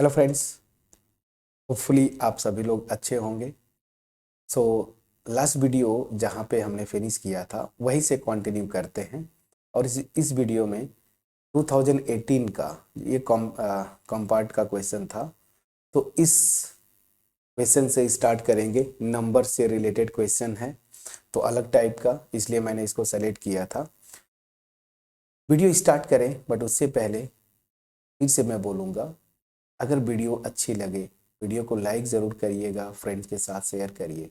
Hello friends, hopefully आप सभी लोग अच्छे होंगे। सो लास्ट वीडियो जहाँ पे हमने फिनिश किया था वहीं से कंटिन्यू करते हैं। और इस वीडियो में 2018 का ये कॉम्पार्ट का क्वेश्चन था। तो इस क्वेश्चन से स्टार्ट करेंगे। नंबर से रिलेटेड क्वेश्चन है तो अलग टाइप का, इसलिए मैंने इसको सेलेक्ट किया था। वीडियो स्टार्ट करें बट उससे पहले फिर से मैं बोलूँगा, अगर वीडियो अच्छी लगे वीडियो को लाइक ज़रूर करिएगा, फ्रेंड्स के साथ शेयर करिए,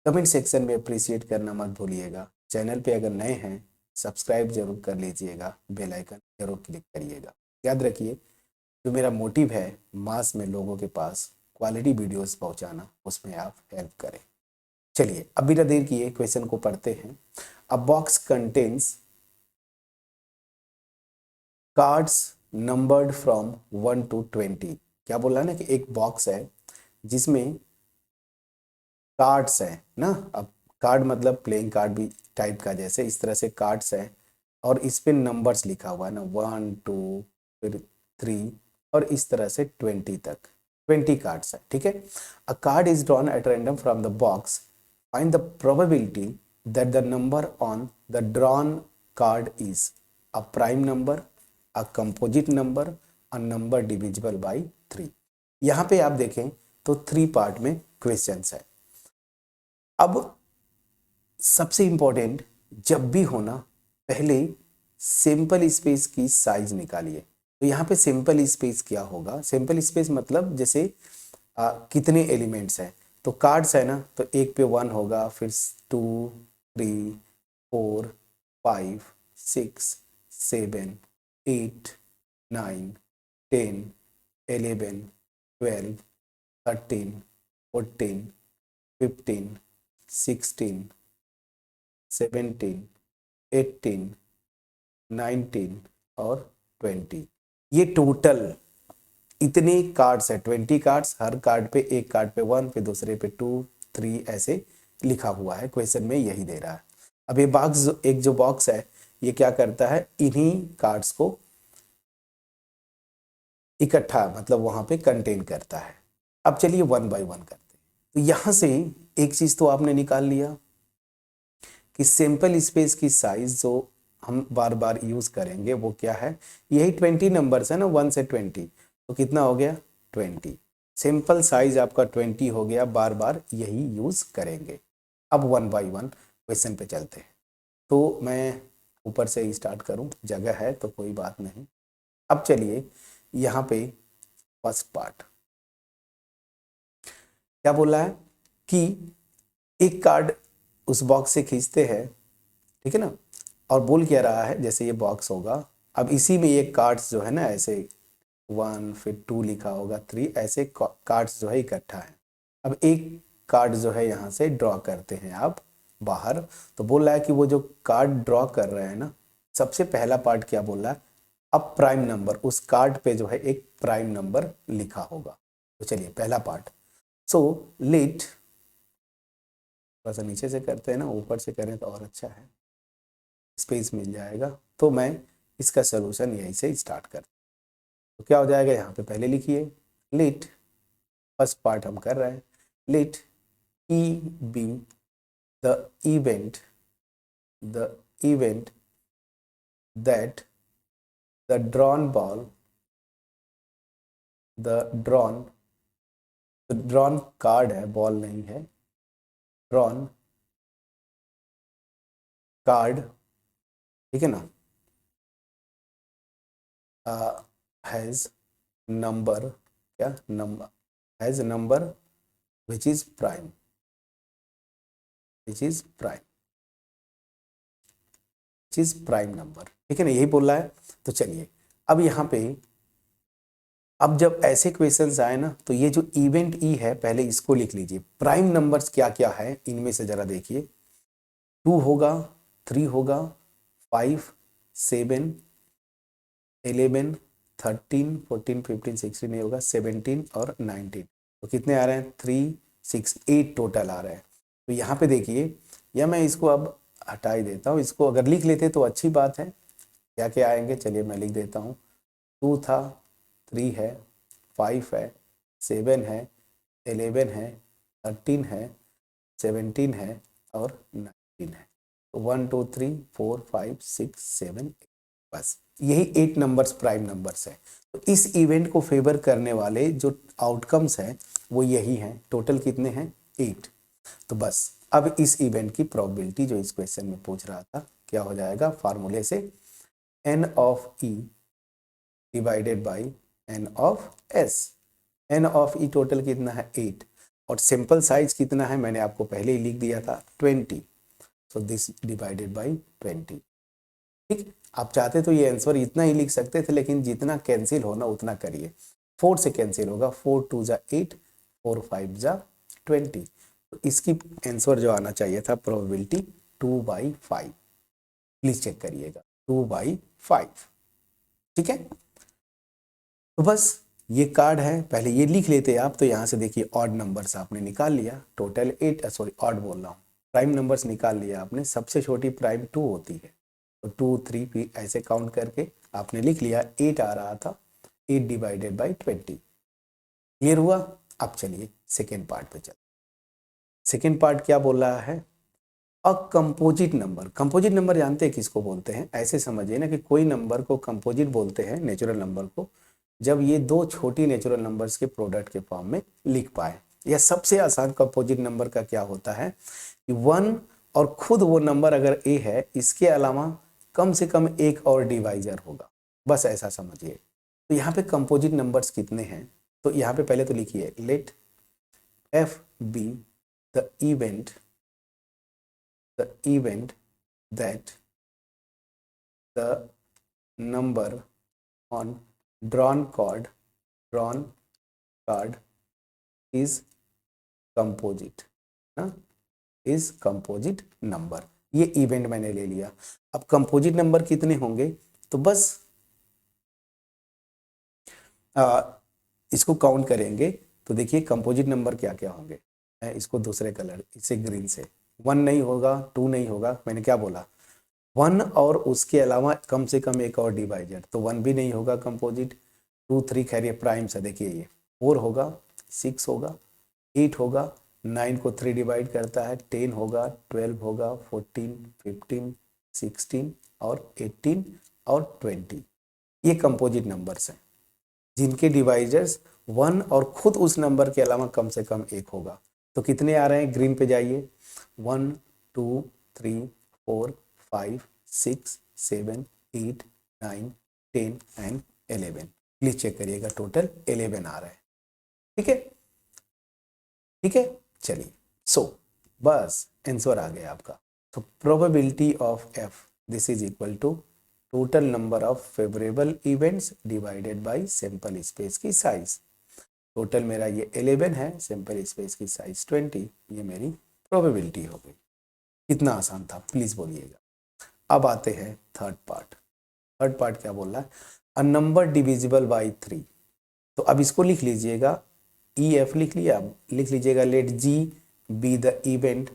कमेंट सेक्शन में अप्रिशिएट करना मत भूलिएगा। चैनल पे अगर नए हैं सब्सक्राइब जरूर कर लीजिएगा, बेल आइकन जरूर क्लिक करिएगा। याद रखिए, जो मेरा मोटिव है मास में लोगों के पास क्वालिटी वीडियोस पहुंचाना, उसमें आप हेल्प करें। चलिए अब बिना देर किए क्वेश्चन को पढ़ते हैं। अ box contains cards numbered from 1 to 20। क्या बोल रहा है ना कि एक बॉक्स है जिसमें कार्ड्स हैं ना। अब कार्ड मतलब प्लेइंग कार्ड भी टाइप का, जैसे इस तरह से कार्ड्स हैं और इस पे नंबर्स लिखा हुआ है ना, 1 2 फिर 3 और इस तरह से 20 तक। 20 कार्ड्स है, ठीक है। अ card is drawn at random from the box, find the probability that the number on the drawn card is a prime number, a composite number, a number divisible by 3। यहाँ पे आप देखें तो 3 पार्ट में questions है। अब सबसे important, जब भी होना पहले सिंपल स्पेस की साइज निकालिए। तो यहाँ पे सिंपल स्पेस क्या होगा? सिंपल स्पेस मतलब जैसे कितने एलिमेंट्स हैं, तो कार्ड्स है ना, तो एक पे 1 होगा, फिर 2 3 4 5 6 7 8 9 10 11 12 13 14 15 16 17 18 19 और 20। ये टोटल इतने कार्ड्स है, 20 कार्ड्स। हर कार्ड पे, एक कार्ड पे 1, फिर दूसरे पे 2 3 ऐसे लिखा हुआ है। क्वेश्चन में यही दे रहा है। अब ये बॉक्स, एक जो बॉक्स है ये क्या करता है, इन्हीं कार्ड्स को इकट्ठा मतलब वहां पे कंटेन करता है। अब चलिए 1 by 1 करते हैं। तो यहां से एक चीज तो आपने निकाल लिया कि सिंपल स्पेस की साइज जो हम बार बार यूज करेंगे वो क्या है, यही 20 नंबर्स है ना, 1 से 20, तो कितना हो गया 20। सिंपल साइज आपका 20 हो गया, बार बार यही यूज करेंगे। अब 1 by 1 क्वेश्चन पे चलते हैं। तो मैं ऊपर से ही स्टार्ट करूं, जगह है तो कोई बात नहीं। अब चलिए यहाँ पे फर्स्ट पार्ट क्या बोला है कि एक कार्ड उस बॉक्स से खींचते हैं, ठीक है ना। और बोल क्या रहा है, जैसे ये बॉक्स होगा, अब इसी में ये कार्ड्स जो है ना, ऐसे 1 फिर 2 लिखा होगा, 3 ऐसे कार्ड्स जो है इकट्ठा है। अब एक कार्ड जो है यहाँ से ड्रॉ करते हैं आप बाहर। तो बोल रहा है कि वो जो कार्ड ड्रॉ कर रहे हैं ना, सबसे पहला पार्ट क्या बोल रहा है, अब प्राइम नंबर, उस कार्ड पे जो है एक प्राइम नंबर लिखा होगा। तो चलिए पहला पार्ट। सो लेट, थोड़ा सा नीचे से करते हैं ना, ऊपर से करें तो और अच्छा है, स्पेस मिल जाएगा। तो मैं इसका सोल्यूशन यहीं से स्टार्ट कर, तो क्या हो जाएगा, यहाँ पे पहले लिखिए लेट, फर्स्ट पार्ट हम कर रहे हैं, let E be the event, the event that the drawn ball, the drawn card है, बॉल नहीं है, ड्रॉन कार्ड, ठीक है ना, हैज नंबर, क्या number, has number which is prime, which is prime, which is prime number, ठीक है ना, यही बोल रहा है। तो चलिए अब यहाँ पे, अब जब ऐसे क्वेश्चंस आए ना, तो ये जो इवेंट ई है पहले इसको लिख लीजिए। प्राइम नंबर्स क्या क्या है इनमें से जरा देखिए, 2 होगा, 3 होगा, 5 7 11 13 14 15 16 नहीं होगा, 17 और 19। तो कितने आ रहे हैं, 3 6 8 टोटल आ रहे हैं। तो यहाँ पे देखिए, या मैं इसको अब हटा ही देता हूँ, इसको अगर लिख लेते तो अच्छी बात है। क्या क्या आएंगे, चलिए मैं लिख देता हूँ। 2 था, 3 है, 5 है, 7 है, 11 है, 13 है, 17 है और 19 है। तो 1 2 3 4 5 6 7 8, बस यही 8 नंबर्स प्राइम नंबर्स हैं। तो इस इवेंट को फेवर करने वाले जो आउटकम्स हैं वो यही हैं। टोटल कितने हैं? 8। तो बस अब इस इवेंट की प्रोबेबिलिटी जो इस क्वेश्चन में पूछ रहा था क्या हो जाएगा? फार्मूले से n of e divided by n of s। n of e total कितना है? 8 और सिंपल साइज कितना है मैंने आपको पहले ही लिख दिया था 20। So this divided by 20। ठीक, आप चाहते तो ये आंसर इतना ही लिख सकते थे, लेकिन जितना कैंसिल होना उतना करिए। 4 से कैंसिल होगा, 4 2 जा 8, 4 5 जा 20। तो इसकी आंसर जो आना चाहिए था प्रोबेबिलिटी 2/5। प्लीज चेक करिएगा 2/5। ठीक है, तो बस ये कार्ड है, पहले ये लिख लेते आप। तो यहाँ से देखिए ऑड नंबर्स आपने निकाल लिया, टोटल 8, सॉरी ऑड बोल रहा हूँ, प्राइम नंबर्स निकाल लिया आपने। सबसे छोटी प्राइम 2 होती है, तो 2 3 भी ऐसे काउंट करके आपने लिख लिया। 8 आ रहा था, 8 डिवाइडेड बाई 20। क्लियर हुआ? अब चलिए सेकेंड पार्ट पे चल। सेकेंड पार्ट क्या बोल रहा है? A composite number. Composite number जानते हैं किसको बोलते हैं? ऐसे समझिए ना कि कोई नंबर को कंपोजिट बोलते हैं, नेचुरल नंबर को, जब ये दो छोटी नेचुरल नंबर्स के प्रोडक्ट के फॉर्म में लिख पाए। या सबसे आसान कंपोजिट नंबर का क्या होता है कि 1 और खुद वो नंबर अगर ए है, इसके अलावा कम से कम एक और डिवाइजर होगा, बस ऐसा समझिए। तो यहाँ पे कंपोजिट नंबर्स कितने हैं? तो यहाँ पे पहले तो लिखिए let F be the event that the number on drawn card is composite ना, is composite number। ये इवेंट मैंने ले लिया। अब कंपोजिट नंबर कितने होंगे? तो बस इसको काउंट करेंगे तो देखिए कंपोजिट नंबर क्या क्या होंगे। मैं इसको दूसरे कलर, इसे ग्रीन से, 1 नहीं होगा, 2 नहीं होगा, मैंने क्या बोला? 1 और उसके अलावा कम से कम एक और डिवाइजर, तो 1 भी नहीं होगा कंपोजिट। 2 3 खैर ये प्राइम्स है, देखिए ये 4 होगा, 6 होगा, 8 होगा, 9 को 3 डिवाइड करता है, 10 होगा, 12 होगा, 14 15 16 और 18 और 20। ये कंपोजिट नंबर्स हैं जिनके डिवाइजर्स 1 और खुद उस नंबर के अलावा कम से कम एक होगा। तो कितने आ रहे हैं? ग्रीन पे जाइए, 1 2 3 4 5 6 7 8 9 10 एंड 11। प्लीज चेक करिएगा, टोटल 11 आ रहा है। ठीक है, ठीक है, चलिए। सो बस आंसर आ गया आपका। तो probability of F, this is equal to total number of favourable events divided by sample space की साइज। टोटल मेरा ये 11 है, सैंपल स्पेस की साइज 20, ये मेरी प्रोबेबिलिटी हो गई। कितना आसान था, प्लीज बोलिएगा। अब आते हैं थर्ड पार्ट। थर्ड पार्ट क्या बोल रहा है? A number divisible by 3। तो अब इसको लिख लीजिएगा, ई एफ लिख लिया, अब लिख लीजिएगा let G be the event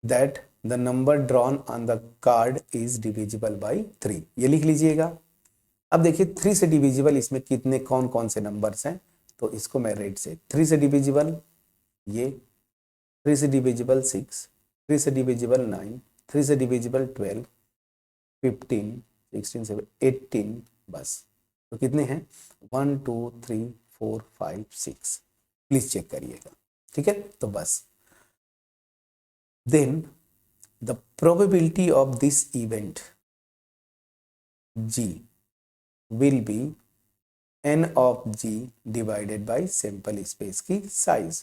that the number drawn on the card is divisible by 3। ये लिख लीजिएगा। अब देखिए 3 से डिविजिबल इसमें कितने कौन कौन से नंबर्स हैं? तो इसको मैं रेड से, 3 से डिविजिबल ये, 3 से डिविजिबल 6, 3 से डिविजिबल 9, 3 से डिविजिबल 12, 15 16 7 18, बस। तो कितने हैं? 1 2 3 4 5 6। प्लीज चेक करिएगा। ठीक है, तो बस then the probability of this event G will be n of G divided by sample space की size.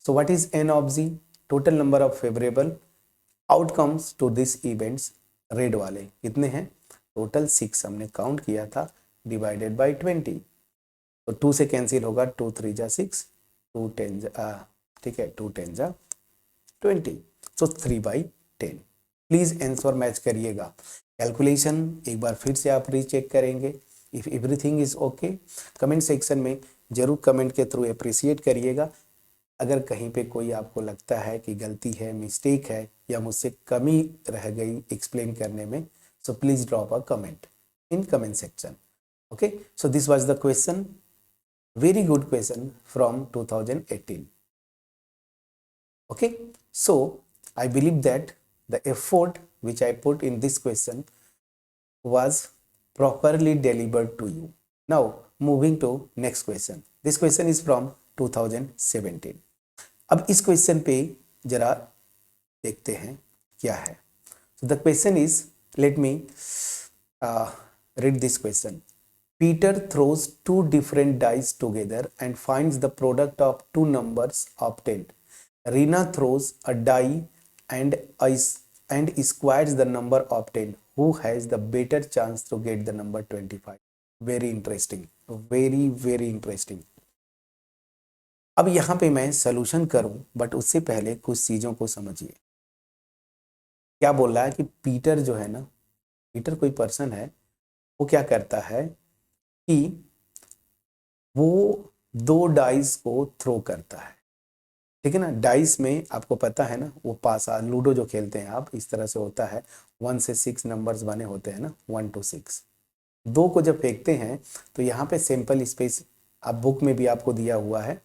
So what is n of G? Total number of favorable outcomes to this events, red वाले कितने हैं? Total 6 हमने count किया था, divided by 20। तो 2 से cancel होगा, 2 3 जा 6, 2 10 जा, ठीक है, 2 10 जा 20, तो 3/10। प्लीज आंसर मैच करिएगा। कैलकुलेशन एक बार फिर से आप रीचेक करेंगे। If everything is okay, comment section में जरूर कमेंट के थ्रू अप्रिशिएट करिएगा। अगर कहीं पे कोई आपको लगता है कि गलती है, मिस्टेक है, या मुझसे कमी रह गई एक्सप्लेन करने में, so please drop a comment in comment section. Okay, so this was the question, very good question from 2018. Okay, so I believe that the effort which I put in this question was properly delivered to you. Now moving to next question. This question is from 2017. अब इस question पे जरा देखते हैं क्या है. So the question is, let me read this question. Peter throws two different dice together and finds the product of two numbers obtained. Rina throws a die and squares the number obtained. Who has the better chance to get the number 25? Very interesting, very very interesting. अब यहाँ पे मैं solution करूं, but उससे पहले कुछ चीजों को समझिए. क्या बोल रहा है कि पीटर जो है ना, पीटर कोई पर्सन है, वो क्या करता है कि वो दो डाइस को थ्रो करता है. ठीक है ना. डाइस में आपको पता है ना, वो पासा लूडो जो खेलते हैं आप, इस तरह से होता है. 1 से 6 नंबर्स बने होते हैं ना, 1 to 6. दो को जब फेंकते हैं तो यहाँ पे सैंपल स्पेस आप बुक में भी आपको दिया हुआ है.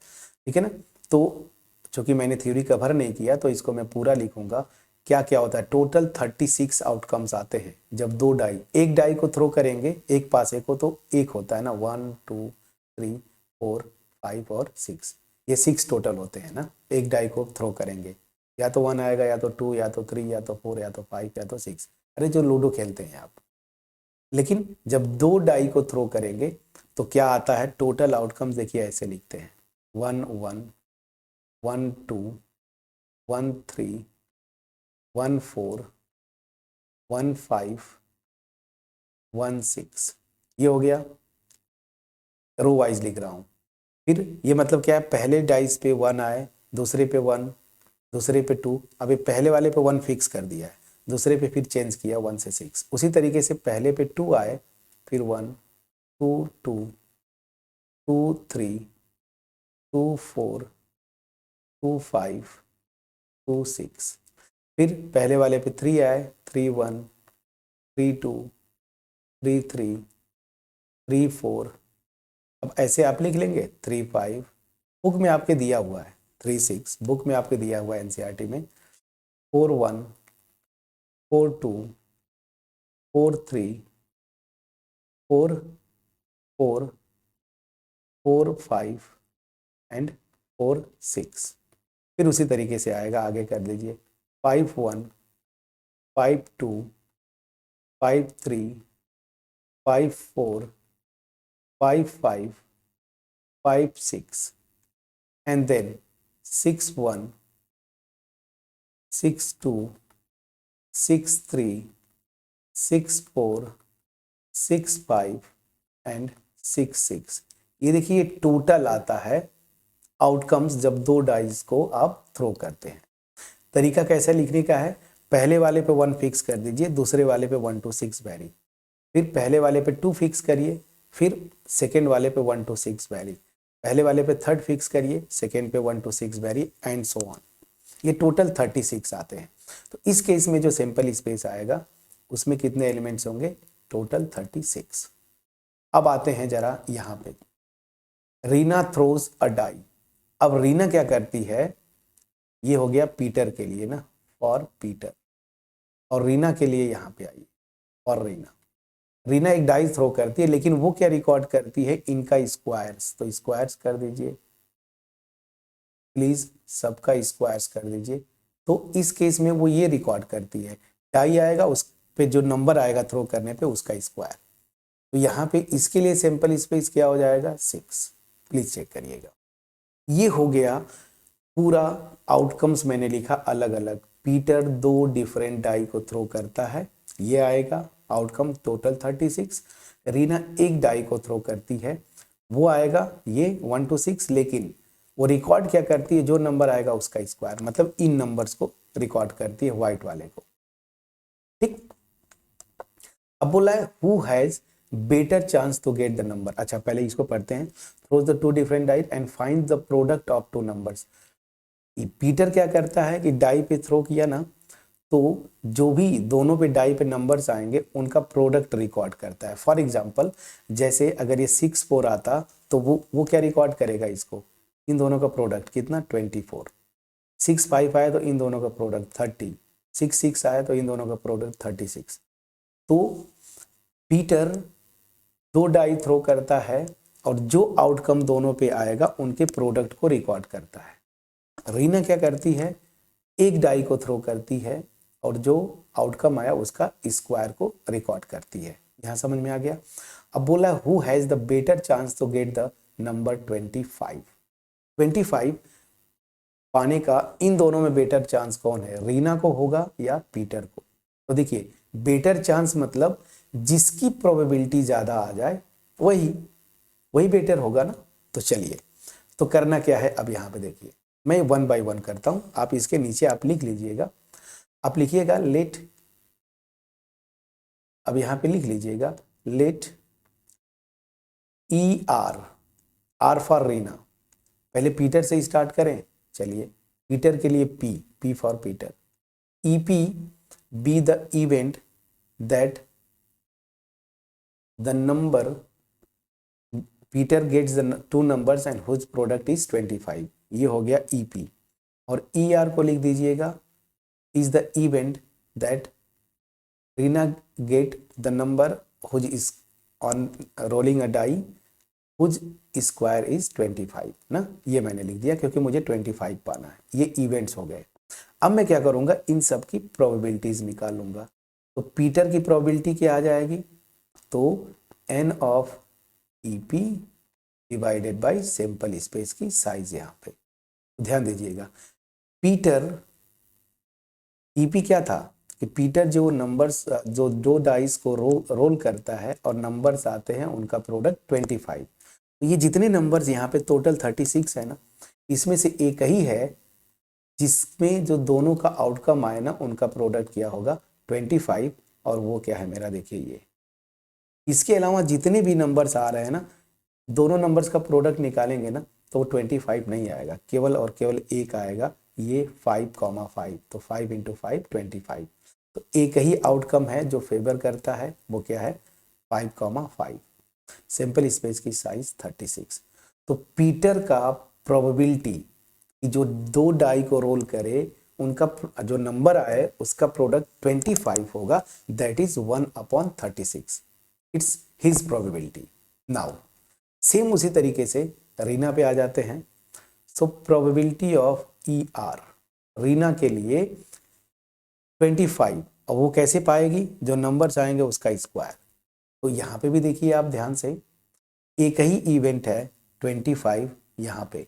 ठीक है ना. तो चूंकि मैंने थ्योरी कवर नहीं किया तो इसको मैं पूरा लिखूंगा. क्या क्या होता है, टोटल 36 आउटकम्स आते हैं जब दो डाई, एक डाई को थ्रो करेंगे एक पासे को, तो एक होता है ना, 1 2 3 4 5 और 6. ये 6 टोटल होते हैं ना. एक डाई को थ्रो करेंगे, या तो 1 आएगा, या तो 2, या तो 3, या तो 4, या तो 5, या तो 6. अरे जो लूडो खेलते हैं आप. लेकिन जब दो डाई को थ्रो करेंगे तो क्या आता है, टोटल आउटकम्स देखिए ऐसे लिखते हैं. 1 1 1 2 1 3 1 4 1 5 1 6. ये हो गया. रो वाइज लिख रहा हूं. फिर ये मतलब क्या है, पहले डाइस पे 1 आए, दूसरे पे 1, दूसरे पे 2. अभी पहले वाले पे 1 फिक्स कर दिया है, दूसरे पे फिर चेंज किया 1 से 6. उसी तरीके से पहले पे 2 आए, फिर 1 2 2 2 3 2 4 2 5 2 6. फिर पहले वाले पे 3 आए, 3 1 3 2 3 3 3 4. अब ऐसे आप लिख लेंगे 3 5. बुक में आपके दिया हुआ है 3 6, बुक में आपके दिया हुआ है एनसीईआरटी में. 4 1 4 2 4 3 4 4 4 5 एंड 4 6. फिर उसी तरीके से आएगा, आगे कर लीजिए. 5 1 5 2 5 3 5 4 5 5 5 6 and then 6 1 6 2 6 3 6 4 6 5 एंड 6 6. ये देखिए टोटल आता है आउटकम्स जब दो डाइस को आप थ्रो करते हैं. तरीका कैसे लिखने का है, पहले वाले पे 1 फिक्स कर दीजिए, दूसरे वाले पे 1 to 6 वैरी. फिर पहले वाले पे 2 फिक्स करिए, फिर सेकेंड वाले पे 1 to 6 वैरी. पहले वाले पे 3rd फिक्स करिए, सेकेंड पे 1 to 6 vary and so on. ये टोटल 36 आते हैं. तो इस केस में जो सैंपल स्पेस आएगा उसमें कितने एलिमेंट्स होंगे, टोटल 36. अब आते हैं जरा यहाँ पे, रीना थ्रोज अ डाई. अब रीना क्या करती है, ये हो गया पीटर के लिए ना, और पीटर, और रीना के लिए यहाँ पे आई, और रीना. रीना एक डाई थ्रो करती है, लेकिन वो क्या रिकॉर्ड करती है, इनका स्क्वायर्स. तो स्क्वायर्स कर दीजिए प्लीज, सबका स्क्वायर्स कर दीजिए. तो इस केस में वो ये रिकॉर्ड करती है, डाई आएगा उस पे जो नंबर आएगा थ्रो करने पे उसका स्क्वायर. तो यहाँ पे इसके लिए सैंपल स्पेस क्या हो जाएगा, 6. प्लीज चेक करिएगा. ये हो गया पूरा आउटकम्स मैंने लिखा अलग अलग. पीटर दो डिफरेंट डाई को थ्रो करता है, ये आएगा आउटकम टोटल 36. रीना एक डाई को थ्रो करती है, वो आएगा ये 1 to 6. लेकिन वो रिकॉर्ड क्या करती है, जो नंबर आएगा उसका स्क्वायर, मतलब इन नंबर्स को रिकॉर्ड करती है, व्हाइट वाले को. ठीक. अब बोला है who has better chance to get the number. अच्छा पहले इसको पढ़ते हैं. Throws the two different die and find the product of two numbers. Peter क्या करता है कि डाई पे थ्रो किया ना, तो जो भी दोनों पे डाई पे नंबर्स आएंगे उनका प्रोडक्ट रिकॉर्ड करता है। फॉर एग्जांपल जैसे अगर ये 6 4 आता तो वो क्या रिकॉर्ड करेगा, इसको इन दोनों का प्रोडक्ट कितना 24। 6 5 आया तो इन दोनों का प्रोडक्ट 30, 6 6 आया तो इन दोनों का प्रोडक्ट 36। तो पीटर 2 डाई थ्रो करता है और जो आउटकम दोनों पे आएगा उनके प्रोडक्ट को रिकॉर्ड करता है। रीना क्या करती है, 1 डाई को थ्रो करती है और जो आउटकम आया उसका स्क्वायर को रिकॉर्ड करती है। यहां समझ में आ गया। अब बोला who has the better chance to get the number 25। 25 पाने का इन दोनों में बेटर चांस कौन है, रीना को होगा या पीटर को। तो देखिए बेटर चांस मतलब जिसकी प्रोबेबिलिटी ज्यादा आ जाए वही बेटर होगा ना। तो चलिए, तो करना क्या है, अब यहाँ पे देखिए मैं 1 by 1 करता हूं, आप इसके नीचे आप लिख लीजिएगा। आप लिखिएगा लेट, अब यहाँ पे लिख लीजिएगा let E R for Reena. पहले पीटर से स्टार्ट करें, चलिए पीटर के लिए P for Peter, EP be the event that the number Peter gets the 2 numbers and whose product is 25। ये हो गया EP। और ER को लिख दीजिएगा is the event that Reena get the number whose is on rolling a die whose square is 25 ना। ये मैंने लिख दिया क्योंकि मुझे 25 पाना है। ये इवेंट्स हो गए। अब मैं क्या करूंगा, इन सब की प्रोबेबिलिटीज निकालूंगा। तो पीटर की प्रोबेबिलिटी क्या आ जाएगी, तो n of EP divided by sample space की साइज। यहाँ पे ध्यान दीजिएगा, पीटर EP क्या था कि पीटर जो नंबर्स जो 2 डाइस को रोल करता है और नंबर्स आते हैं उनका प्रोडक्ट 25। तो ये जितने नंबर्स यहाँ पे टोटल 36 है ना, इसमें से एक ही है जिसमें जो दोनों का आउटकम आए ना उनका प्रोडक्ट क्या होगा 25, और वो क्या है मेरा, देखिए ये। इसके अलावा जितने भी नंबर्स आ रहे हैं ना, दोनों नंबर्स का प्रोडक्ट निकालेंगे ना तो 25 नहीं आएगा, केवल और केवल एक आएगा, ये 5,5। तो 5 × 5 25। तो एक ही आउटकम है जो फेवर करता है, वो क्या है 5,5। सैंपल स्पेस की साइज 36। तो पीटर का प्रोबेबिलिटी कि जो 2 डाई को रोल करे उनका जो नंबर आए उसका प्रोडक्ट 25 होगा, that is 1/36। It's his probability. Now same उसी तरीके से रीना पे आ जाते हैं। So probability of ER Reena के लिए 25, और वो कैसे पाएगी, जो नंबर्स आएंगे उसका स्क्वायर। तो यहाँ पे भी देखिए आप ध्यान से, एक ही इवेंट है 25। यहाँ पे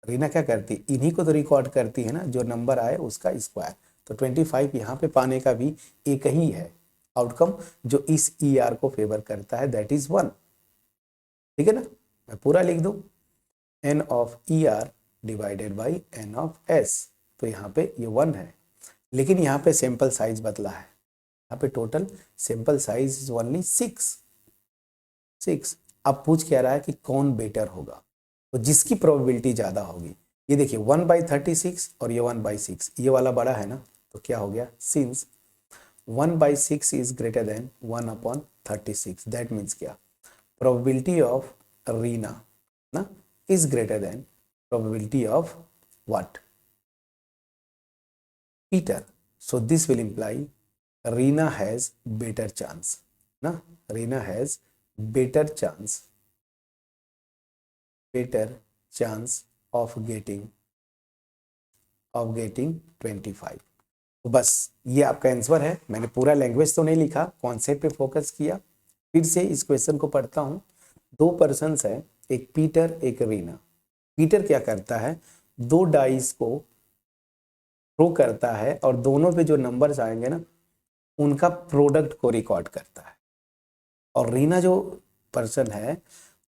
रीना क्या करती, इन्हीं को तो रिकॉर्ड करती है ना, जो नंबर आए उसका स्क्वायर। तो 25 यहाँ पे पाने का भी एक ही है आउटकम जो इस ER को फेवर करता है, दैट इज 1। ठीक है ना, मैं पूरा लिख दूं, n of ER divided by n of S। तो यहाँ पे ये 1 है, लेकिन यहाँ पे सैंपल साइज बदला है। यहाँ पे total sample size is only 6। अब पूछ क्या रहा है कि कौन बेटर होगा, तो जिसकी प्रोबेबिलिटी ज्यादा होगी। ये देखिए 1/36 और ये 1/6, ये वाला बड़ा है ना, तो क्या हो गया, since 1/6 is greater than 1/36, that means क्या, प्रोबेबिलिटी ऑफ रीना ना is greater than probability of what, Peter. So this will imply Reena has better chance. Na? Reena has better chance of getting 25. तो बस ये आपका आंसर है। मैंने पूरा language तो नहीं लिखा, कॉन्सेप्ट पे फोकस किया। फिर से इस क्वेश्चन को पढ़ता हूँ। 2 पर्सन्स हैं, एक पीटर एक रीना। पीटर क्या करता है, 2 डाइस को थ्रो करता है और दोनों पे जो नंबर्स आएंगे ना उनका प्रोडक्ट को रिकॉर्ड करता है। और रीना जो पर्सन है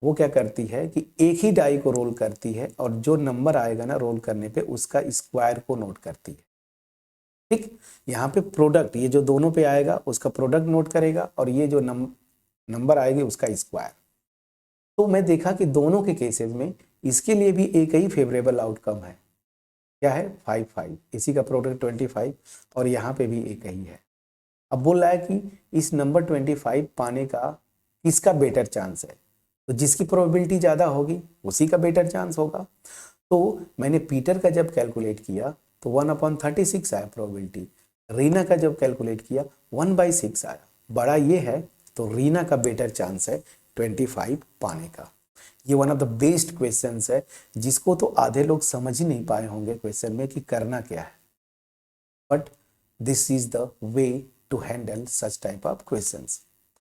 वो क्या करती है कि एक ही डाई को रोल करती है और जो नंबर आएगा ना रोल करने पे उसका स्क्वायर को नोट करती है। ठीक, यहाँ पे प्रोडक्ट, ये जो दोनों पे आएगा उसका प्रोडक्ट नोट करेगा और ये जो नंबर आएगी उसका स्क्वायर। तो मैं देखा कि दोनों के केसेस में इसके लिए भी एक ही फेवरेबल आउटकम है। क्या है 5 5, इसी का प्रोडक्ट 25 और यहाँ पे भी एक ही है। अब बोल रहा है कि इस नंबर 25 पाने का किसका बेटर चांस है, तो जिसकी प्रोबेबिलिटी ज़्यादा होगी उसी का बेटर चांस होगा। तो मैंने पीटर का जब कैलकुलेट किया तो 1/36 आया प्रोबेबिलिटी, रीना का जब कैलकुलेट किया 1/6 आया। बड़ा ये है तो रीना का बेटर चांस है 25 पाने का। ये one of the best questions है जिसको तो आधे लोग समझ ही नहीं पाए होंगे क्वेश्चन में कि करना क्या है, but this is the way to handle such type of questions.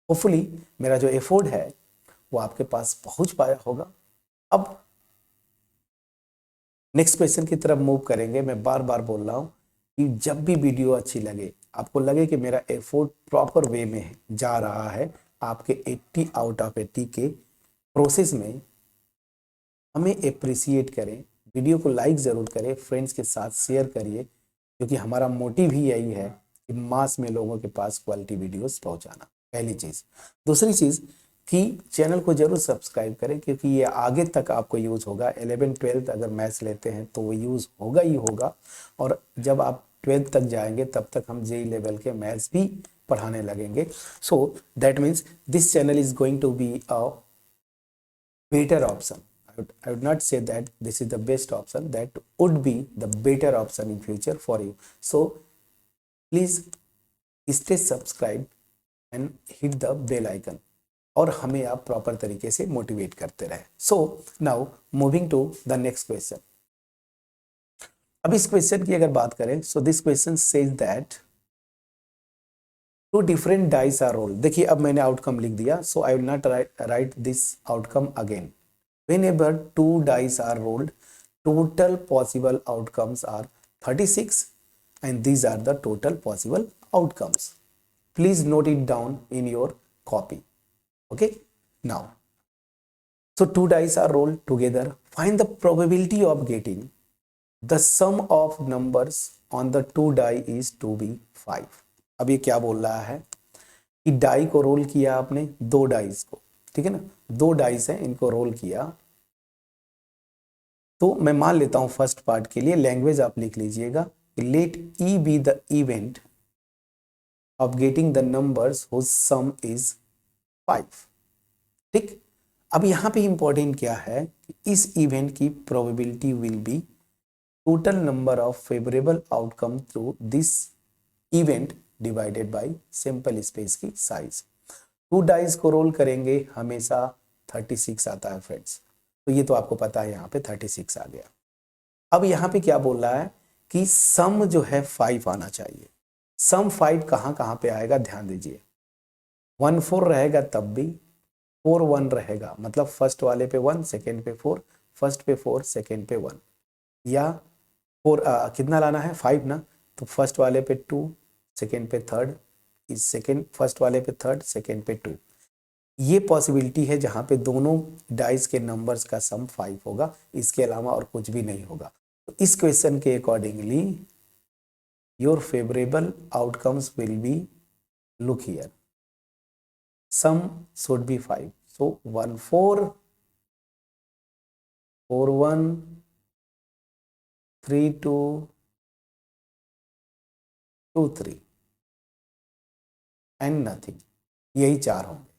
Hopefully मेरा जो एफर्ट है वो आपके पास पहुंच पाया होगा। अब नेक्स्ट क्वेश्चन की तरफ मूव करेंगे। मैं बार बार बोल रहा हूं कि जब भी वीडियो अच्छी लगे, आपको लगे कि मेरा एफर्ट प्रॉपर वे में जा रहा है, आपके 80 आउट ऑफ 80 के प्रोसेस में, हमें अप्रिसिएट करें, वीडियो को लाइक ज़रूर करें, फ्रेंड्स के साथ शेयर करिए, क्योंकि हमारा मोटिव ही यही है कि मास में लोगों के पास क्वालिटी वीडियोस पहुंचाना। पहली चीज़। दूसरी चीज़ कि चैनल को जरूर सब्सक्राइब करें, क्योंकि ये आगे तक आपको यूज़ होगा। 11th 12th अगर मैथ्स लेते हैं तो वो यूज़ होगा ही होगा, और जब आप 12th तक जाएंगे तब तक हम JEE लेवल के मैथ्स भी पढ़ाने लगेंगे। So that means this channel is going to be a better option. I would not say that this is the best option, that would be the better option in future for you. So please stay subscribed and hit the bell icon, और हमें आप proper तरीके से motivate करते रहे। So now moving to the next question. अब इस question की अगर बात करें, so this question says that two different dice are rolled. देखिए अब मैंने आउटकम लिख दिया, so I will not write this outcome again. Whenever two dice are rolled, total possible outcomes are 36, and these are the total possible outcomes. Please note it down in your copy. Okay, now, so two dice are rolled together. Find the probability of getting the sum of numbers on the two die is to be 5. अब ये क्या बोल रहा है कि die को role किया आपने, दो डाइस को, ठीक है ना, दो डाइस हैं, इनको रोल किया। तो मैं मान लेता हूं फर्स्ट पार्ट के लिए, लैंग्वेज आप लिख लीजिएगा, let E be the event of getting the numbers whose sum is 5। ठीक, अब यहां पे इंपॉर्टेंट क्या है कि इस इवेंट की probability will be total number of favourable outcome through this event divided by sample space की साइज। टू डाइस को रोल करेंगे हमेशा 36 आता है फ्रेंड्स, तो ये तो आपको पता है, यहाँ पे 36 आ गया। अब यहाँ पे क्या बोल रहा है कि सम जो है 5 आना चाहिए। सम 5 कहाँ कहाँ पे आएगा, ध्यान दीजिए। 1 4 रहेगा तब भी, 4 1 रहेगा, मतलब फर्स्ट वाले पे 1, सेकेंड पे 4, फर्स्ट पे 4, सेकेंड पे 1, या 4 कितना लाना है 5 ना, तो फर्स्ट वाले पे 2, सेकेंड पे 3rd, इस सेकेंड फर्स्ट वाले पे 3rd, सेकेंड पे 2। ये पॉसिबिलिटी है जहां पे दोनों डाइस के नंबर्स का सम 5 होगा, इसके अलावा और कुछ भी नहीं होगा। तो इस क्वेश्चन के accordingly your favourable outcomes will be, look here, sum should be 5। So 1 4 4 1 3 2 2 3 and nothing, यही चार होंगे।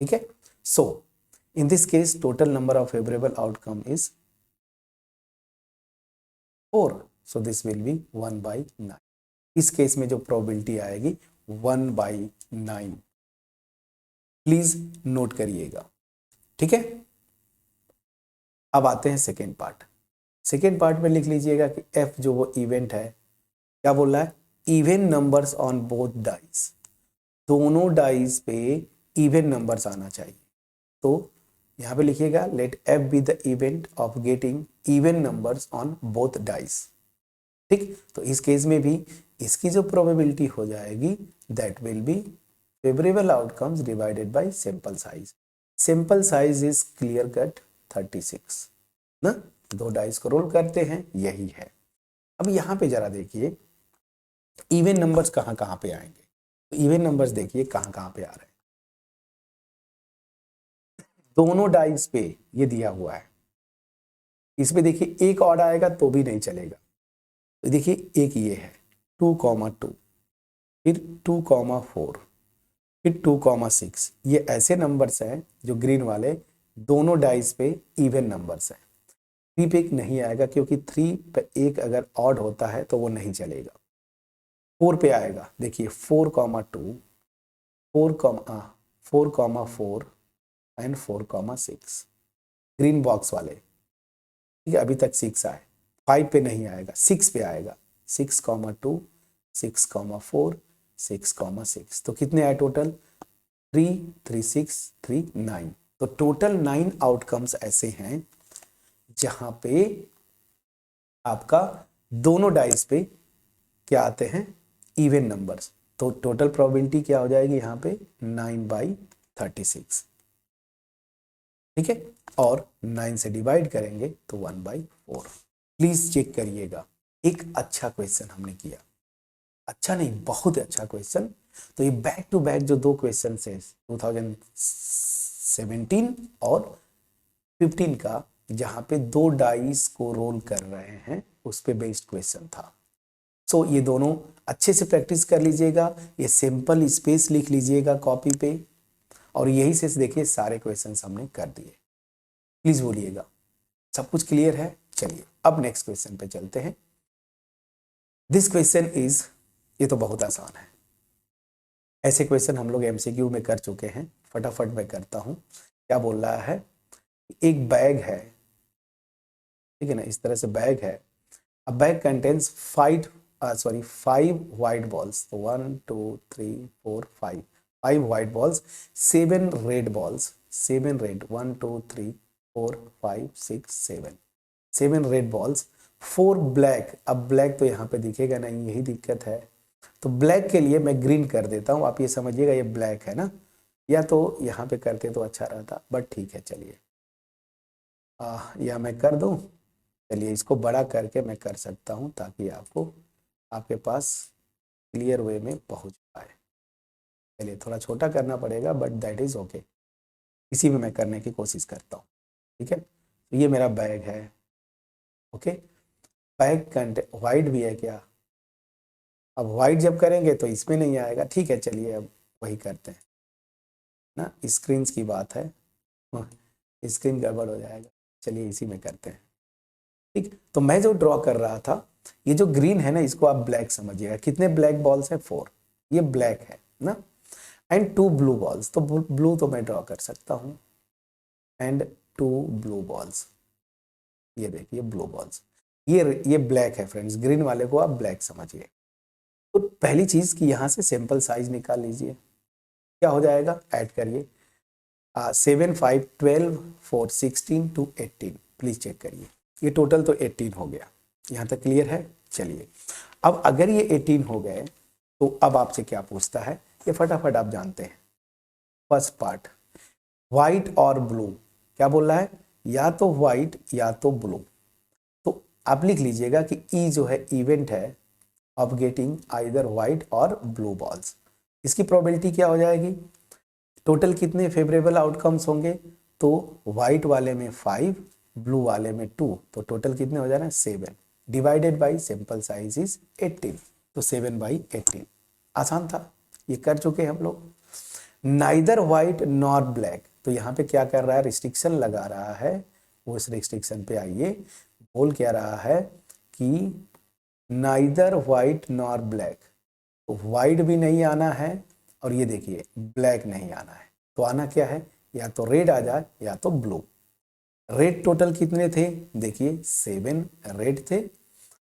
ठीक है, so in this case total number of favourable outcome is 4, so this will be 1/9। इस केस में जो प्रोबेबिलिटी आएगी 1/9, प्लीज नोट करिएगा। ठीक है, अब आते हैं सेकेंड पार्ट। सेकेंड पार्ट में लिख लीजिएगा कि एफ जो वो इवेंट है, क्या बोल रहा है, even numbers on both dice, दोनों डाइस पे इवन नंबर्स आना चाहिए। तो यहां पे लिखिएगा let F be the event of getting even numbers on both dice. ठीक, तो इस केस में भी इसकी जो प्रोबेबिलिटी हो जाएगी that will B favourable outcomes divided by sample size. Sample size is clear cut 36 ना, दो डाइस को रोल करते हैं, यही है। अब यहां पे जरा देखिए इवन नंबर्स कहां कहां पे आएंगे, तो इवन नंबर्स देखिए कहां कहां पे आ रहे हैं। दोनों डाइस पे ये दिया हुआ है, इसमें देखिए एक और आएगा तो भी नहीं चलेगा, तो देखिए एक ये है 2,2, फिर 2,4, फिर 2,6। ये ऐसे नंबर्स हैं जो ग्रीन वाले दोनों डाइस पे इवन नंबर्स हैं। 3 पे एक नहीं आएगा क्योंकि 3 पे एक अगर ऑड होता है तो वो नहीं चलेगा। 4 पे आएगा, देखिए 4,2, 4,4 एंड 4,6 ग्रीन बॉक्स वाले, ठीक है, अभी तक 6 आए। 5 पे नहीं आएगा, 6 पे आएगा, 6,2, 6,4, 6,6। तो कितने आए टोटल? 3, 3, 6, 3, 9। तो टोटल 9 आउटकम्स ऐसे हैं जहां पे आपका दोनों डाइस पे क्या आते हैं? Even numbers. तो टोटल प्रोबेबिलिटी क्या हो जाएगी यहाँ पे? 9/36, ठीक है। और 9 से डिवाइड करेंगे तो 1/4। प्लीज चेक करिएगा, एक अच्छा क्वेश्चन हमने किया, अच्छा नहीं बहुत अच्छा क्वेश्चन। तो ये बैक टू बैक जो दो क्वेश्चन है 2017 और 15 का, जहां पे दो डाइस को रोल कर रहे हैं, उस पे बेस्ड क्वेश्चन था। सो ये दोनों अच्छे से प्रैक्टिस कर लीजिएगा, ये सिंपल स्पेस लिख लीजिएगा कॉपी पे, और यही से देखिए सारे क्वेश्चन हमने कर दिए। प्लीज बोलिएगा सब कुछ क्लियर है? चलिए अब नेक्स्ट क्वेश्चन पे चलते हैं। दिस क्वेश्चन इज, ये तो बहुत आसान है, ऐसे क्वेश्चन हम लोग एमसीक्यू में कर चुके हैं, फटाफट मैं करता हूं। क्या बोल रहा है? एक बैग है, ठीक है ना, इस तरह से बैग है। अ बैग कंटेन्स 5 white balls, तो 1 2 3 4 5 white balls, 7 red balls, 7 red, 1 2 3 4 5 6 7 red balls, 4 black. अब ब्लैक तो यहाँ पे दिखेगा नहीं, यही दिक्कत है। तो ब्लैक के लिए मैं ग्रीन कर देता हूँ, आप ये समझिएगा ये ब्लैक है ना, या तो यहाँ पे करते तो अच्छा रहता, बट ठीक है चलिए, या मैं कर दूँ। चलिए इसको बड़ा करके मैं कर सकता हूँ ताकि आपको आपके पास क्लियर वे में पहुँच पाए। चलिए थोड़ा छोटा करना पड़ेगा बट दैट इज़ ओके, इसी में मैं करने की कोशिश करता हूँ, ठीक है। तो ये मेरा बैग है, ओके। बैग कंटे वाइट भी है क्या? अब वाइट जब करेंगे तो इसमें नहीं आएगा, ठीक है चलिए अब वही करते हैं ना, स्क्रीन की बात है, स्क्रीन गड़बड़ हो जाएगा, चलिए इसी में करते हैं, ठीक। तो मैं जो ड्रॉ कर रहा था, ये जो ग्रीन है ना, इसको आप ब्लैक समझिएगा। कितने ब्लैक बॉल्स हैं? 4, ये ब्लैक है ना, एंड 2 ब्लू बॉल्स, तो ब्लू तो मैं ड्रॉ कर सकता हूँ, एंड 2 ब्लू बॉल्स, ये देखिए ब्लू बॉल्स। ये ब्लैक है फ्रेंड्स, ग्रीन वाले को आप ब्लैक समझिए। तो पहली चीज कि यहाँ से सैंपल साइज निकाल लीजिए, क्या हो जाएगा? ऐड करिए, 7 5 12 4 16 to 18, प्लीज चेक करिए, ये टोटल तो 18 हो गया। यहाँ तक क्लियर है? चलिए अब अगर ये 18 हो गए तो अब आपसे क्या पूछता है, ये फटाफट आप जानते हैं। फर्स्ट पार्ट, व्हाइट और ब्लू, क्या बोल रहा है? या तो व्हाइट या तो ब्लू। तो आप लिख लीजिएगा कि ई जो है इवेंट है ऑफ गेटिंग आइदर व्हाइट और ब्लू बॉल्स। इसकी प्रोबेबिलिटी क्या हो जाएगी? टोटल कितने फेवरेबल आउटकम्स होंगे? तो व्हाइट वाले में 5, ब्लू वाले में 2, तो टोटल कितने हो जा रहे हैं? 7, divided by sample size is 18, तो 7/18। आसान था, ये कर चुके हैं हम लोग। नाइदर व्हाइट नॉर ब्लैक, तो यहाँ पे क्या कर रहा है? रिस्ट्रिक्शन लगा रहा है। वो इस रिस्ट्रिक्शन पे आइए, बोल क्या रहा है कि नाइदर व्हाइट नॉर ब्लैक, तो व्हाइट भी नहीं आना है और ये देखिए ब्लैक नहीं आना है, तो आना क्या है? या तो रेड आ जाए या तो ब्लू। रेड टोटल कितने थे? देखिए 7 रेड थे,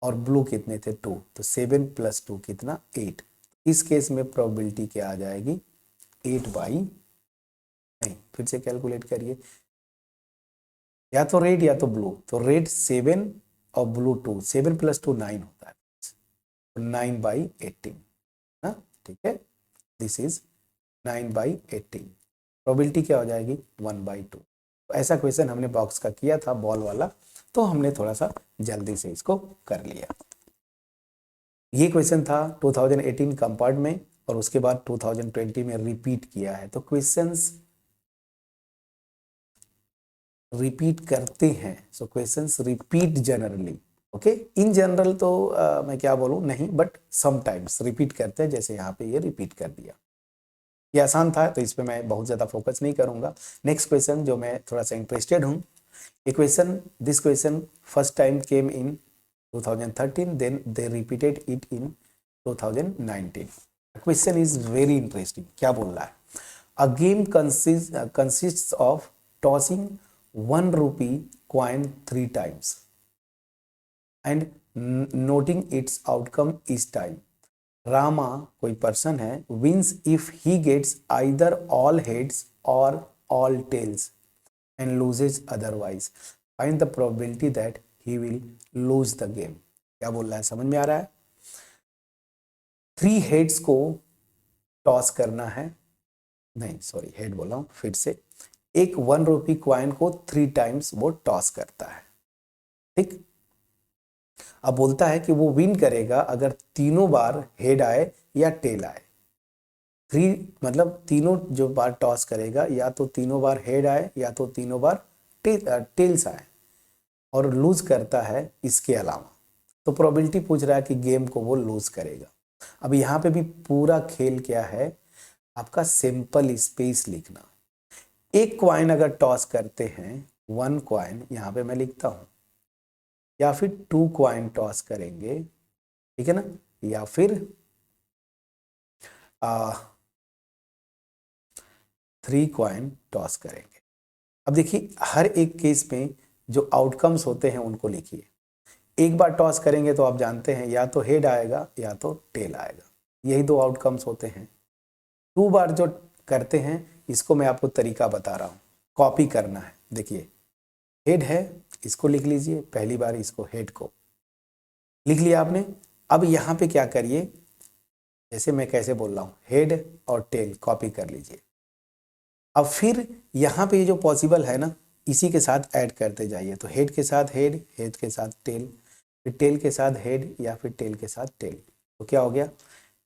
और ब्लू कितने थे? 2, तो 7 + 2 कितना? 8। इस केस में प्रोबेबिलिटी क्या आ जाएगी? 8 बाई, नहीं फिर से कैलकुलेट करिए, या तो रेड या तो ब्लू, तो रेड 7 और ब्लू 2, 7 + 2 9 होता है, 9/18 ना, ठीक है। दिस इज 9/18, प्रोबेबिलिटी क्या हो जाएगी? 1/2। तो ऐसा क्वेश्चन हमने बॉक्स का किया था बॉल वाला, तो हमने थोड़ा सा जल्दी से इसको कर लिया। ये क्वेश्चन था 2018 कंपार्ट में, और उसके बाद 2020 में रिपीट किया है। तो क्वेश्चंस रिपीट करते हैं, सो questions repeat generally, okay, in general तो मैं क्या बोलूँ नहीं, बट समटाइम्स रिपीट करते हैं, जैसे यहाँ पे ये रिपीट कर दिया। ये आसान था तो इस पे मैं बहुत ज़्यादा फोकस नहीं करूँगा। नेक्स्ट क्वेश्चन जो मैं थोड़ा सा इंटरेस्टेड हूँ, ये question, this question first time came in 2013, then they repeated it in 2019. Question is very interesting. क्या बोल रहा है? A game consists of tossing 1 rupee coin 3 times and noting its outcome each time. Rama, कोई person है, wins if he gets either all heads or all tails and loses otherwise. Find the probability that he will lose the game. क्या बोल रहा है, समझ में आ रहा है? 3 हेड्स को टॉस करना है, नहीं सॉरी हेड बोला हूं फिर से, एक 1 रुपी क्वाइन को 3 टाइम्स वो टॉस करता है, ठीक। अब बोलता है कि वो विन करेगा अगर तीनों बार हेड आए या टेल आए। 3 मतलब तीनों जो बार टॉस करेगा या तो तीनों बार हेड आए या तो तीनों बार टेल्स आए, और लूज करता है इसके अलावा, तो प्रोबेबिलिटी पूछ रहा है कि गेम को वो लूज करेगा। अब यहाँ पे भी पूरा खेल क्या है, आपका सिंपल स्पेस लिखना। एक क्वाइन अगर टॉस करते हैं, 1 क्वाइन यहाँ पे मैं लिखता हूँ, या फिर 2 क्वाइन टॉस करेंगे, ठीक है ना, या फिर 3 क्वाइन टॉस करेंगे। अब देखिए हर एक केस में जो आउटकम्स होते हैं उनको लिखिए। एक बार टॉस करेंगे तो आप जानते हैं या तो हेड आएगा या तो टेल आएगा, यही 2 आउटकम्स होते हैं। 2 बार जो करते हैं, इसको मैं आपको तरीका बता रहा हूँ, कॉपी करना है। देखिए हेड है, इसको लिख लीजिए, पहली बार इसको हेड को लिख लिया आपने। अब यहाँ पे क्या करिए, जैसे मैं कैसे बोल रहा हूँ, हेड और टेल कॉपी कर लीजिए। अब फिर यहाँ पे ये जो पॉसिबल है ना, इसी के साथ ऐड करते जाइए, तो हेड के साथ हेड, हेड के साथ टेल, फिर टेल के साथ हेड या फिर टेल के साथ टेल, तो क्या हो गया,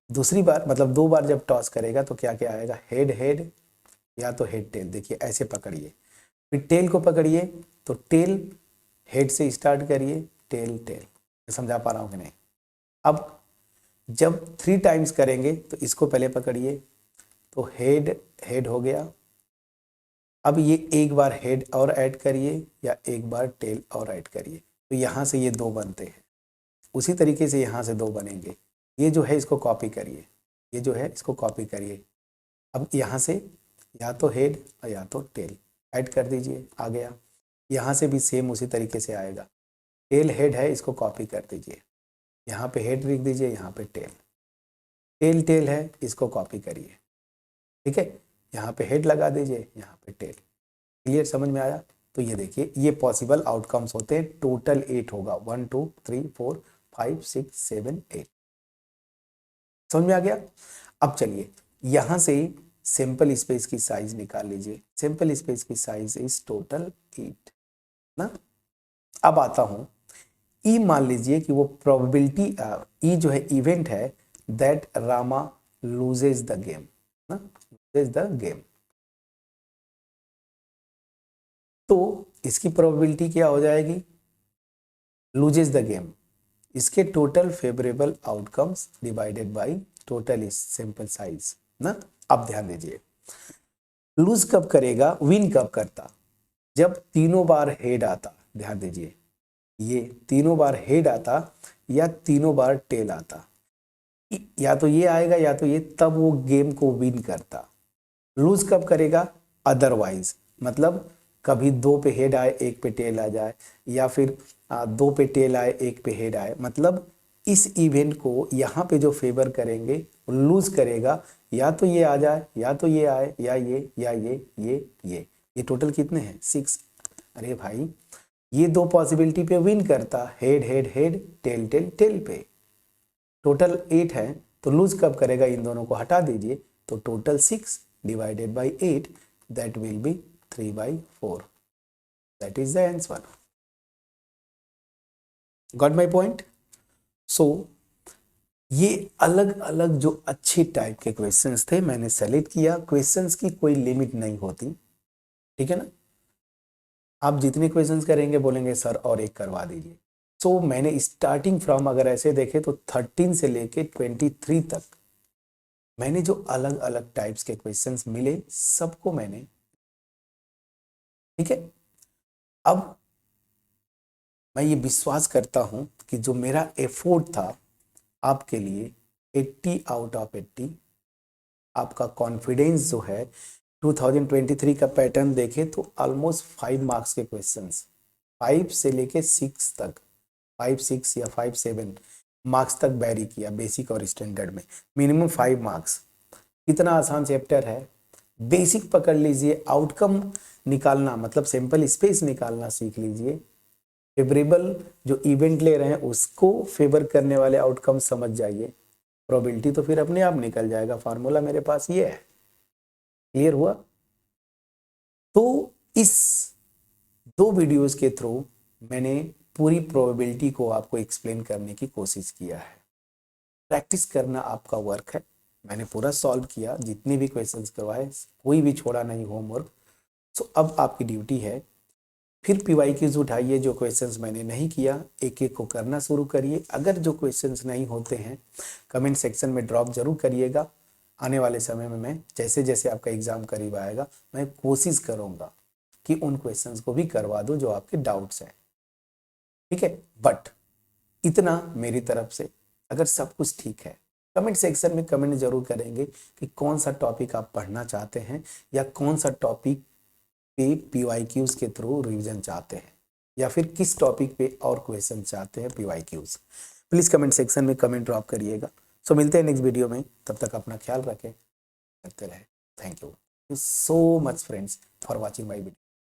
दूसरी बार मतलब 2 बार जब टॉस करेगा तो क्या क्या आएगा, हेड हेड या तो हेड टेल। देखिए ऐसे पकड़िए, फिर टेल को पकड़िए, तो टेल हेड से स्टार्ट करिए, टेल टेल। समझा पा रहा हूँ कि नहीं? अब जब 3 टाइम्स करेंगे तो इसको पहले पकड़िए, तो हेड हेड हो गया। अब ये एक बार हेड और ऐड करिए या एक बार टेल और ऐड करिए, तो यहाँ से ये 2 बनते हैं। उसी तरीके से यहाँ से 2 बनेंगे। ये जो है इसको कॉपी करिए, ये जो है इसको कॉपी करिए। अब यहाँ से या तो हेड या तो टेल ऐड कर दीजिए, आ गया। यहाँ से भी सेम उसी तरीके से आएगा, टेल हेड है, इसको कॉपी कर दीजिए, यहाँ पे हेड लिख दीजिए, यहाँ पे टेल, टेल टेल है, इसको कॉपी करिए, ठीक है, यहाँ पे हेड लगा दीजिए, यहाँ पे टेल। क्लियर, समझ में आया? तो ये देखिए ये पॉसिबल आउटकम्स होते हैं, टोटल 8 होगा, 1 2 3 4 5 6 7 8। समझ में आ गया? अब चलिए यहाँ से सैंपल स्पेस की साइज निकाल लीजिए। सैंपल स्पेस की साइज इज टोटल 8 ना। अब आता हूँ ई, मान लीजिए कि वो प्रोबेबिलिटी ई जो है इवेंट है, that Rama loses the game ना, लूजेज द गेम। तो इसकी प्रोबेबिलिटी क्या हो जाएगी, लूजेज द गेम, इसके total favourable outcomes divided by total sample size ना। अब ध्यान दीजिए, लूज कब करेगा, विन कब करता, जब तीनों बार हेड आता। ध्यान दीजिए, ये तीनों बार हेड आता या तीनों बार टेल आता, या तो ये आएगा या तो ये, तब वो गेम को विन करता। लूज कब करेगा, अदरवाइज, मतलब कभी 2 पे हेड आए 1 पे टेल आ जाए, या फिर 2 पे टेल आए 1 पे हेड आए, मतलब इस इवेंट को यहाँ पे जो फेवर करेंगे लूज करेगा, या तो ये आ जाए या तो ये आए या ये या ये टोटल कितने हैं 6। अरे भाई ये 2 पॉसिबिलिटी पे विन करता, head head head, tail tail tail पे, टोटल 8 है, तो लूज कब करेगा, इन दोनों को हटा दीजिए, तो total 6 divided by 8, that will be 3/4। That is the answer. Got my point? So ये अलग अलग जो अच्छे टाइप के क्वेश्चंस थे मैंने सेलेक्ट किया। क्वेश्चंस की कोई लिमिट नहीं होती, ठीक है ना। आप जितने क्वेश्चंस करेंगे बोलेंगे सर और एक करवा दीजिए, सो मैंने स्टार्टिंग फ्रॉम अगर ऐसे देखे तो 13 से लेके 23 तक मैंने जो अलग अलग टाइप्स के क्वेश्चंस मिले सबको मैंने, ठीक है। अब मैं ये विश्वास करता हूं कि जो मेरा एफर्ट था आपके लिए 80 आउट ऑफ 80, आपका कॉन्फिडेंस जो है 2023 का पैटर्न देखे तो ऑलमोस्ट 5 मार्क्स के क्वेश्चंस, 5 से लेके 6 तक, 5 6 या 5 7 मार्क्स तक वेरी किया बेसिक और स्टैंडर्ड में, मिनिमम 5 मार्क्स। इतना आसान चैप्टर है, बेसिक पकड़ लीजिए, आउटकम निकालना मतलब सैंपल स्पेस निकालना सीख लीजिए, फेवरेबल जो इवेंट ले रहे हैं उसको फेवर करने वाले आउटकम समझ जाइए, प्रोबेबिलिटी तो फिर अपने आप निकल जाएगा, फार्मूला मेरे पास ये है। क्लियर हुआ? तो इस 2 वीडियोस के थ्रू मैंने पूरी प्रोबेबिलिटी को आपको एक्सप्लेन करने की कोशिश किया है। प्रैक्टिस करना आपका वर्क है, मैंने पूरा सॉल्व किया, जितने भी क्वेश्चंस करवाए कोई भी छोड़ा नहीं होमवर्क। सो अब आपकी ड्यूटी है फिर पीवाईक्यूज उठाइए, जो क्वेश्चंस मैंने नहीं किया एक एक को करना शुरू करिए। अगर जो क्वेश्चंस नहीं होते हैं कमेंट सेक्शन में ड्रॉप जरूर करिएगा। आने वाले समय में मैं जैसे जैसे आपका एग्जाम करीब आएगा मैं कोशिश करूंगा कि उन क्वेश्चंस को भी करवा दूं जो आपके डाउट्स हैं, ठीक है। बट इतना मेरी तरफ से, अगर सब कुछ ठीक है कमेंट सेक्शन में कमेंट जरूर करेंगे कि कौन सा टॉपिक आप पढ़ना चाहते हैं या कौन सा टॉपिक पे पीवाईक्यूज के थ्रू रिवीजन चाहते हैं या फिर किस टॉपिक पे और क्वेश्चन चाहते हैं पीवाईक्यूज। प्लीज कमेंट सेक्शन में कमेंट ड्रॉप करिएगा। सो मिलते हैं नेक्स्ट वीडियो में, तब तक अपना ख्याल रखें, करते रहे। Thank you so much friends for watching my video.